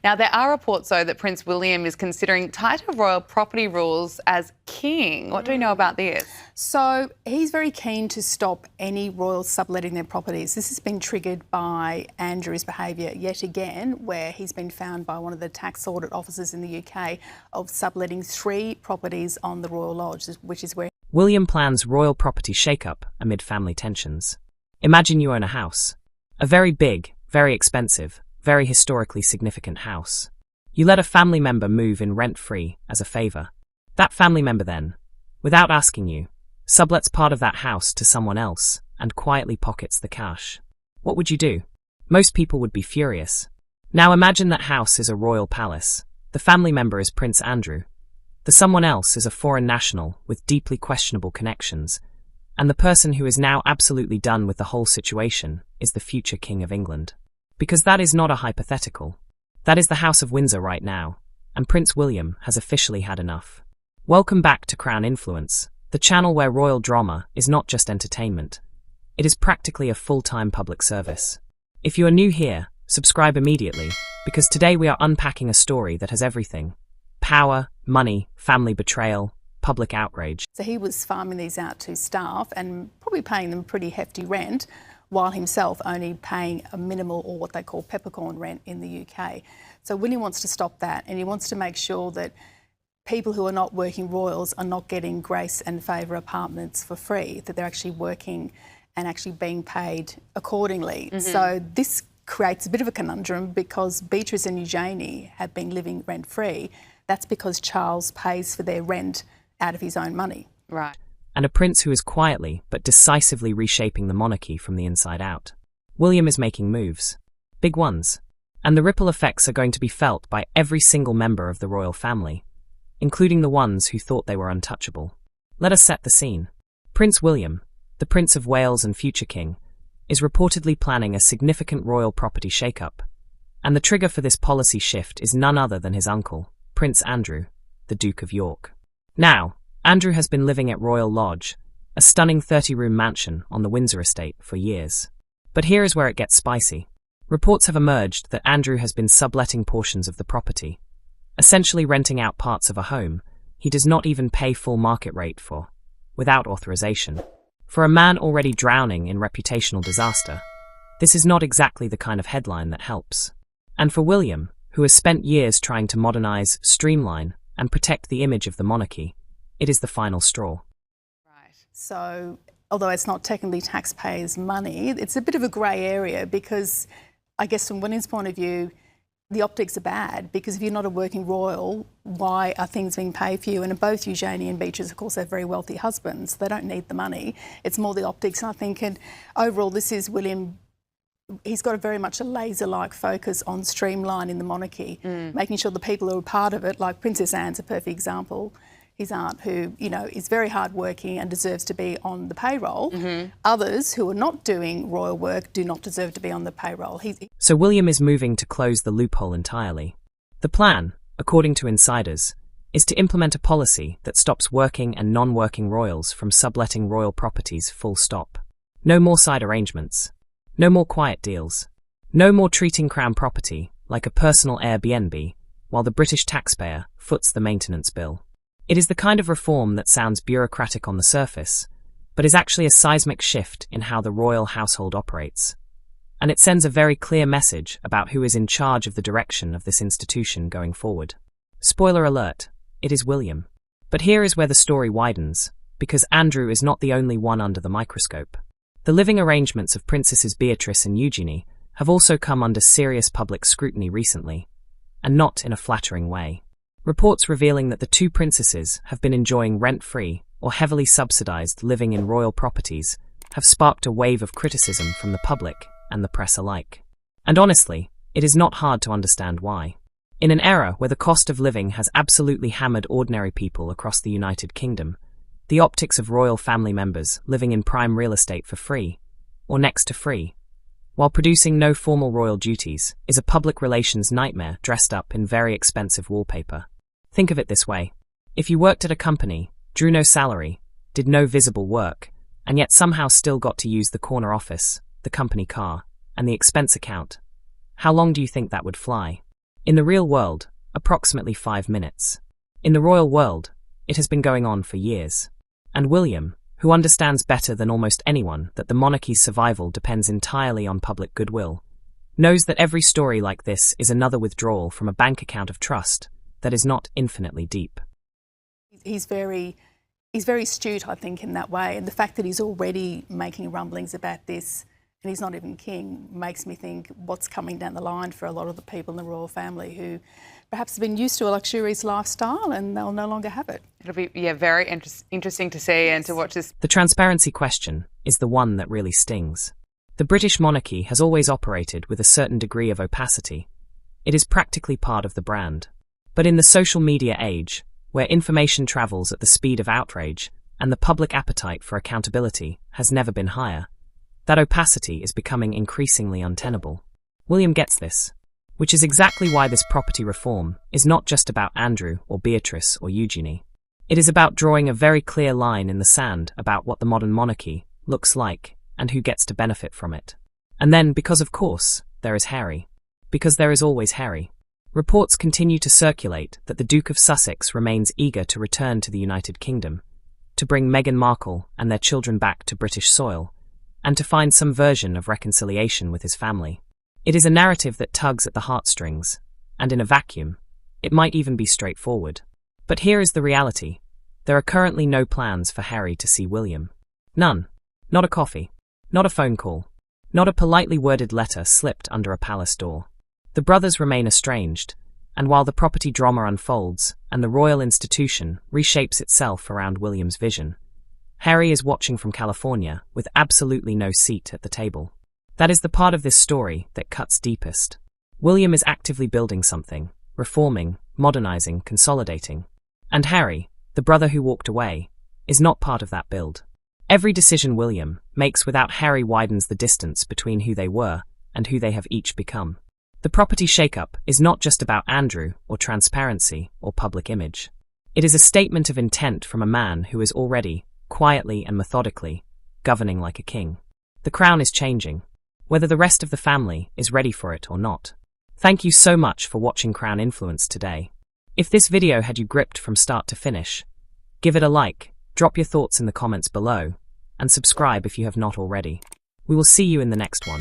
Now, there are reports, though, that Prince William is considering tighter royal property rules as king. What do we know about this? So he's very keen to stop any royals subletting their properties. This has been triggered by Andrew's behaviour yet again, where he's been found by one of the tax audit officers in the UK of subletting 3 properties on the Royal Lodge, which is where William plans royal property shake-up amid family tensions. Imagine you own a house. A very big, very expensive, very historically significant house. You let a family member move in rent-free as a favour. That family member then, without asking you, sublets part of that house to someone else and quietly pockets the cash. What would you do? Most people would be furious. Now imagine that house is a royal palace. The family member is Prince Andrew. The someone else is a foreign national with deeply questionable connections. And the person who is now absolutely done with the whole situation is the future King of England. Because that is not a hypothetical. That is the House of Windsor right now, and Prince William has officially had enough. Welcome back to Crown Influence, the channel where royal drama is not just entertainment. It is practically a full-time public service. If you are new here, subscribe immediately, because today we are unpacking a story that has everything. Power, money, family betrayal, public outrage. So he was farming these out to staff and probably paying them pretty hefty rent, while himself only paying a minimal, or what they call peppercorn rent in the UK. So William wants to stop that, and he wants to make sure that people who are not working royals are not getting grace and favour apartments for free, that they're actually working and actually being paid accordingly. So this creates a bit of a conundrum, because Beatrice and Eugenie have been living rent-free. That's because Charles pays for their rent out of his own money. Right. And a prince who is quietly but decisively reshaping the monarchy from the inside out. William is making moves. Big ones. And the ripple effects are going to be felt by every single member of the royal family, including the ones who thought they were untouchable. Let us set the scene. Prince William, the Prince of Wales and future king, is reportedly planning a significant royal property shake-up. And the trigger for this policy shift is none other than his uncle, Prince Andrew, the Duke of York. Now, Andrew has been living at Royal Lodge, a stunning 30-room mansion on the Windsor estate, for years. But here is where it gets spicy. Reports have emerged that Andrew has been subletting portions of the property, essentially renting out parts of a home he does not even pay full market rate for, without authorization. For a man already drowning in reputational disaster, this is not exactly the kind of headline that helps. And for William, who has spent years trying to modernize, streamline, and protect the image of the monarchy, it is the final straw. Right. So, although it's not technically taxpayers' money, it's a bit of a grey area, because I guess from William's point of view, the optics are bad, because if you're not a working royal, why are things being paid for you? And both Eugenie and Beatrice, of course, have very wealthy husbands. They don't need the money. It's more the optics, I think. And overall, this is William. He's got very much a laser-like focus on streamlining the monarchy, making sure the people who are part of it, like Princess Anne's a perfect example, his aunt, who, you know, is very hard-working and deserves to be on the payroll. Others who are not doing royal work do not deserve to be on the payroll. So William is moving to close the loophole entirely. The plan, according to insiders, is to implement a policy that stops working and non-working royals from subletting royal properties full stop. No more side arrangements. No more quiet deals. No more treating Crown property like a personal Airbnb, while the British taxpayer foots the maintenance bill. It is the kind of reform that sounds bureaucratic on the surface, but is actually a seismic shift in how the royal household operates. And it sends a very clear message about who is in charge of the direction of this institution going forward. Spoiler alert, it is William. But here is where the story widens, because Andrew is not the only one under the microscope. The living arrangements of Princesses Beatrice and Eugenie have also come under serious public scrutiny recently, and not in a flattering way. Reports revealing that the two princesses have been enjoying rent-free or heavily subsidized living in royal properties have sparked a wave of criticism from the public and the press alike. And honestly, it is not hard to understand why. In an era where the cost of living has absolutely hammered ordinary people across the United Kingdom, the optics of royal family members living in prime real estate for free, or next to free, while producing no formal royal duties, is a public relations nightmare dressed up in very expensive wallpaper. Think of it this way. If you worked at a company, drew no salary, did no visible work, and yet somehow still got to use the corner office, the company car, and the expense account, how long do you think that would fly? In the real world, approximately 5 minutes. In the royal world, it has been going on for years. And William, who understands better than almost anyone that the monarchy's survival depends entirely on public goodwill, knows that every story like this is another withdrawal from a bank account of trust that is not infinitely deep. He's very astute, I think, in that way. And the fact that he's already making rumblings about this and he's not even king makes me think what's coming down the line for a lot of the people in the royal family who perhaps have been used to a luxurious lifestyle and they'll no longer have it. It'll be very interesting to see and to watch this. The transparency question is the one that really stings. The British monarchy has always operated with a certain degree of opacity. It is practically part of the brand. But in the social media age, where information travels at the speed of outrage and the public appetite for accountability has never been higher, that opacity is becoming increasingly untenable. William gets this, which is exactly why this property reform is not just about Andrew or Beatrice or Eugenie. It is about drawing a very clear line in the sand about what the modern monarchy looks like and who gets to benefit from it. And then, because of course, there is Harry. Because there is always Harry. Reports continue to circulate that the Duke of Sussex remains eager to return to the United Kingdom, to bring Meghan Markle and their children back to British soil, and to find some version of reconciliation with his family. It is a narrative that tugs at the heartstrings, and in a vacuum, it might even be straightforward. But here is the reality. There are currently no plans for Harry to see William. None. Not a coffee. Not a phone call. Not a politely worded letter slipped under a palace door. The brothers remain estranged, and while the property drama unfolds and the royal institution reshapes itself around William's vision, Harry is watching from California with absolutely no seat at the table. That is the part of this story that cuts deepest. William is actively building something, reforming, modernizing, consolidating. And Harry, the brother who walked away, is not part of that build. Every decision William makes without Harry widens the distance between who they were and who they have each become. The property shakeup is not just about Andrew or transparency or public image. It is a statement of intent from a man who is already, quietly and methodically, governing like a king. The crown is changing, whether the rest of the family is ready for it or not. Thank you so much for watching Crown Influence today. If this video had you gripped from start to finish, give it a like, drop your thoughts in the comments below, and subscribe if you have not already. We will see you in the next one.